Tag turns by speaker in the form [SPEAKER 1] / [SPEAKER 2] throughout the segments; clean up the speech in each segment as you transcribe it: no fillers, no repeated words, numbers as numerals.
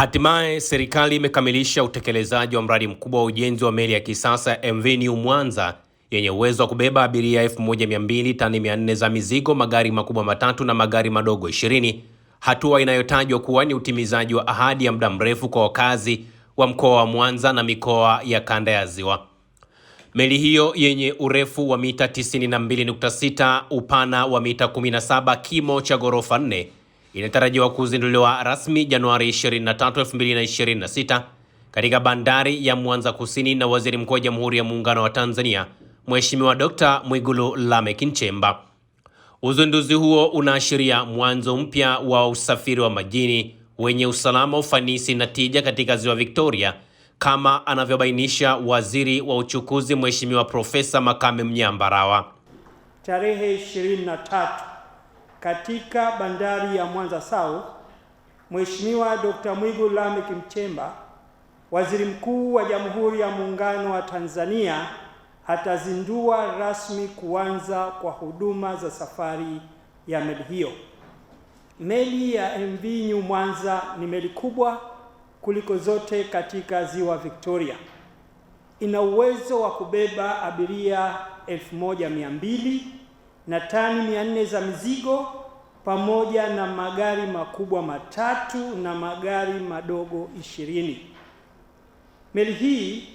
[SPEAKER 1] Hatimaye serikali imekamilisha utekelezaji wa mradi mkubwa wa ujenzi wa meli ya kisasa MV New Mwanza yenye uwezo wa kubeba abiria 1200, tani 400 za mizigo, magari makubwa matatu na magari madogo 20, hatua inayotajwa kuwa ni utimizaji wa ahadi ya muda mrefu kwa wakazi wa mkoa wa Mwanza na mikoa ya kanda ya Ziwa. Meli hiyo yenye urefu wa mita 92.6, upana wa mita 17, kimo cha ghorofa 4 inatarajiwa kuzinduliwa rasmi Januari 23, 2026 katika bandari ya Mwanza Kusini na Waziri Mkuu wa Jamhuri ya Muungano wa Tanzania, Mheshimiwa Dr. Mwigulu Lameck Nchemba. Uzinduzi huo unaashiria mwanzo mpya wa usafiri wa majini wenye usalama, ufanisi na tija katika Ziwa Victoria, kama anavyobainisha Waziri wa Uchukuzi Mheshimiwa Profesa Makame Mnyambarawa.
[SPEAKER 2] Tarehe 23 katika bandari ya Mwanza South, Mheshimiwa Dr. Mwigulu Lameck Nchemba, Waziri Mkuu wa Jamhuri ya Muungano wa Tanzania, atazindua rasmi kuanza kwa huduma za safari ya meli hiyo. Meli ya MV New Mwanza ni meli kubwa kuliko zote katika Ziwa Victoria. Ina uwezo wa kubeba abiria 1200 na tani 400 za mizigo pamoja na magari makubwa matatu na magari madogo 20. Meli hii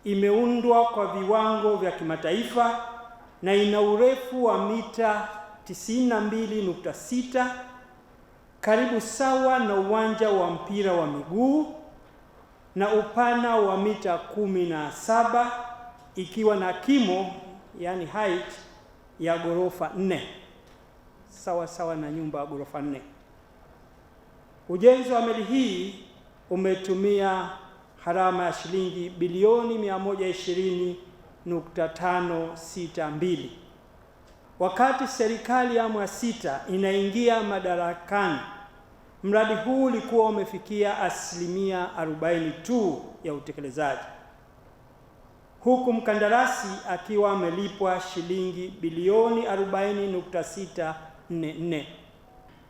[SPEAKER 2] imeundwa kwa viwango vya kimataifa na ina urefu wa mita 92.6, karibu sawa na uwanja wa mpira wa miguu, na upana wa mita 17, ikiwa na kimo yani height ya ghorofa 4, sawa na nyumba ya ghorofa 4. Ujenzi wa meli hii umetumia gharama ya shilingi bilioni 120.562. Wakati serikali ya awamu ya 6 inaingia madarakani, mradi huu ulikuwa umefikia asilimia 40 tu ya utekelezaji, huku mkandarasi akiwa amelipwa shilingi bilioni 40.644.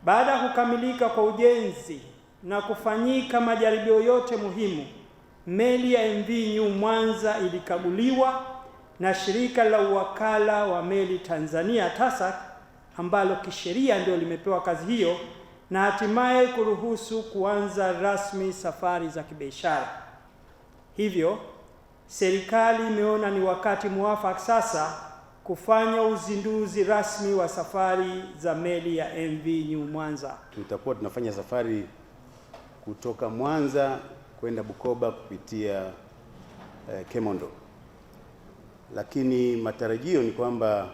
[SPEAKER 2] Baada ya kukamilika kwa ujenzi na kufanyika majaribio yote muhimu, meli ya MV New Mwanza ilikaguliwa na shirika la uwakala wa meli Tanzania TASAC, ambalo kisheria ndio limepewa kazi hiyo, na hatimaye kuruhusu kuanza rasmi safari za kibiashara. Hivyo serikali imeona ni wakati muafaka sasa kufanya uzinduzi rasmi wa safari za meli ya MV New Mwanza.
[SPEAKER 3] Tutakuwa tunafanya safari kutoka Mwanza kwenda Bukoba kupitia Kemondo, lakini matarajio ni kwamba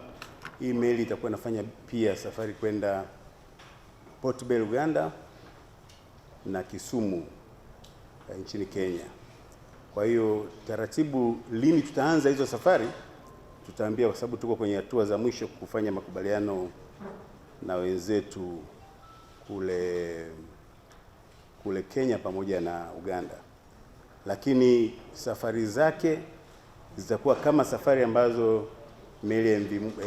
[SPEAKER 3] hii meli itakuwa inafanya pia safari kwenda Port Bell Uganda na Kisumu nchini Kenya. Kwa hiyo taratibu lini tutaanza hizo safari tutaambia, kwa sababu tuko kwenye hatua za mwisho kufanya makubaliano na wenzetu kule Kenya pamoja na Uganda, lakini safari zake zitakuwa kama safari ambazo meli ya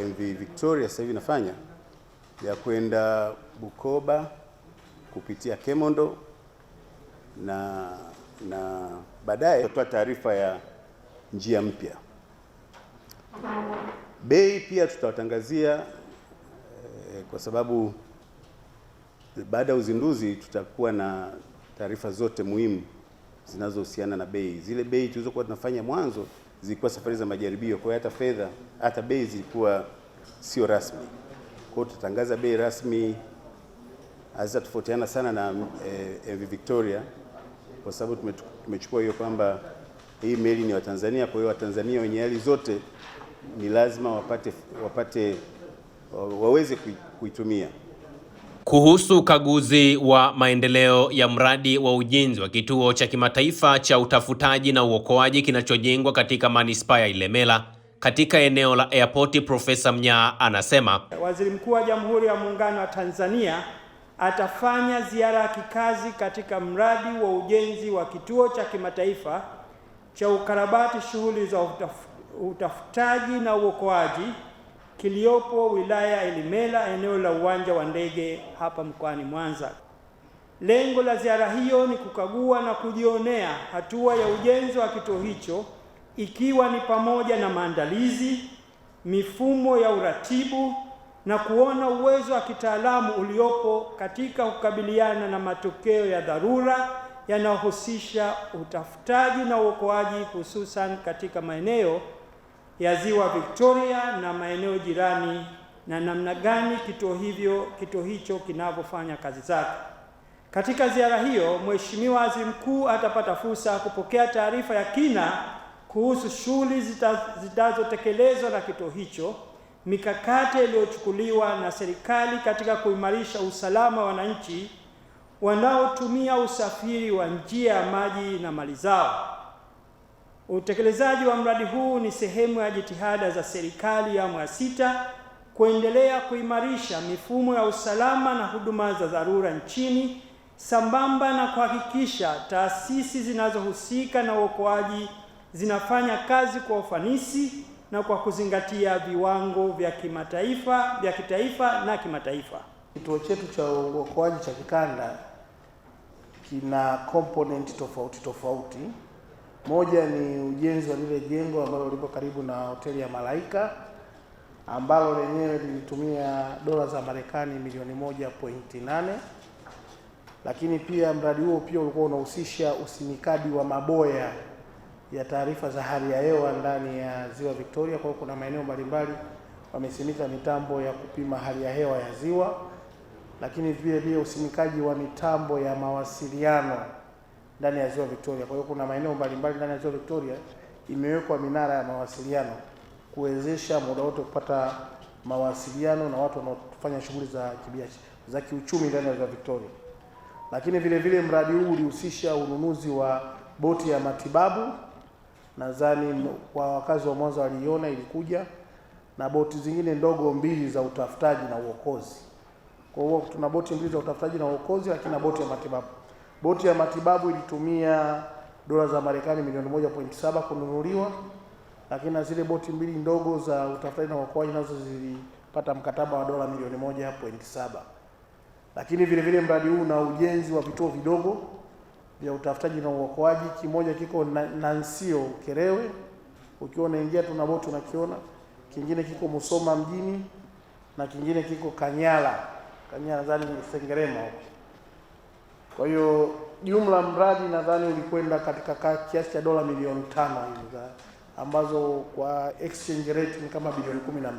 [SPEAKER 3] MV Victoria sasa hivi inafanya, ya kwenda Bukoba kupitia Kemondo na baadaye tutatoa taarifa ya njia mpya. Bei pia tutawatangazia kwa sababu baada ya uzinduzi tutakuwa na taarifa zote muhimu zinazohusiana na bei. Zile bei tulizokuwa tunafanya mwanzo zilikuwa safari za majaribio, kwa hiyo hata fedha, hata bei zilikuwa sio rasmi. Kwa hiyo tutatangaza bei rasmi, hazitatofautiana sana na MV Victoria, kwa sababu tumechukua hiyo kwamba hii meli ni wa Tanzania. Kwa hiyo Watanzania wenye hali zote ni lazima waweze kuitumia.
[SPEAKER 1] Kuhusu ukaguzi wa maendeleo ya mradi wa ujenzi wa kituo cha kimataifa cha utafutaji na uokoaji kinachojengwa katika manispaa ya Ilemela katika eneo la airport, Profesa Mnyaa anasema
[SPEAKER 2] Waziri Mkuu wa Jamhuri ya Muungano wa Tanzania atafanya ziara ya kikazi katika mradi wa ujenzi wa kituo cha kimataifa cha ukarabati shughuli za utafutaji na uokoaji kiliopo wilaya ya Ilemela, eneo la uwanja wa ndege hapa mkoani Mwanza. Lengo la ziara hiyo ni kukagua na kujionea hatua ya ujenzi wa kituo hicho, ikiwa ni pamoja na maandalizi, mifumo ya uratibu na kuona uwezo wa kitaalamu uliopo katika kukabiliana na matokeo ya dharura yanayohusisha utafutaji na uokoaji, hususan katika maeneo ya Ziwa Victoria na maeneo jirani, na namna gani kituo hicho kinavyofanya kazi zake. Katika ziara hiyo, Mheshimiwa Waziri Mkuu atapata fursa ya kupokea taarifa ya kina kuhusu shughuli zitazotekelezwa na kituo hicho, mikakati iliyochukuliwa na serikali katika kuimarisha usalama wa wananchi wanaotumia usafiri wa njia ya maji na mali zao. Utekelezaji wa mradi huu ni sehemu ya jitihada za serikali ya awamu ya 6 kuendelea kuimarisha mifumo ya usalama na huduma za dharura nchini, sambamba na kuhakikisha taasisi zinazohusika na uokoaji zinafanya kazi kwa ufanisi na kwa kuzingatia viwango vya kitaifa na kimataifa.
[SPEAKER 4] Kituo chetu cha uokoaji cha kikanda kina component tofauti tofauti. Moja ni ujenzi wa lile jengo ambalo lipo karibu na hoteli ya Malaika, ambalo lenyewe lilitumia dola za Marekani milioni 1.8. Lakini pia mradi huo pia ulikuwa unahusisha usimikaji wa maboya ya taarifa za hali ya hewa ndani ya Ziwa Victoria. Kwa hiyo kuna maeneo mbalimbali wamesimika mitambo ya kupima hali ya hewa ya ziwa, lakini pia usimikaji wa mitambo ya mawasiliano ndani ya Ziwa Victoria. Kwa hiyo kuna maeneo mbalimbali ndani ya Ziwa Victoria imewekwa minara ya mawasiliano kuwezesha muda wote kupata mawasiliano na watu wanaofanya shughuli za kibiashara za kiuchumi ndani ya Ziwa Victoria. Lakini vile mradi huu ulihusisha ununuzi wa boti ya matibabu. Nadhani kwa wakazi wa Mwanza waliona ilikuja, na boti zingine ndogo 2 za utafutaji na uokozi. Kwa hiyo tuna boti 2 za utafutaji na uokozi, lakini na boti ya matibabu. Boti ya matibabu ilitumia dola za Marekani milioni 1.7 kununuliwa, lakini na zile boti 2 ndogo za utafutaji na uokoaji nazo zilipata mkataba wa dola milioni 1.7. Lakini vile mradi huu na ujenzi wa vituo vidogo vya utafutaji na uokoaji. Kimoja kiko Nansio Kerewe, ukiwa unaingia tuna boti unakiona. Kingine kiko Musoma mjini na kingine kiko Kanyala nadhani ni Sengerema huko. Kwa hiyo jumla mradi nadhani ulikwenda katika kiasi cha dola milioni 5 hivi, ambazo kwa exchange rate ni kama bilioni 12.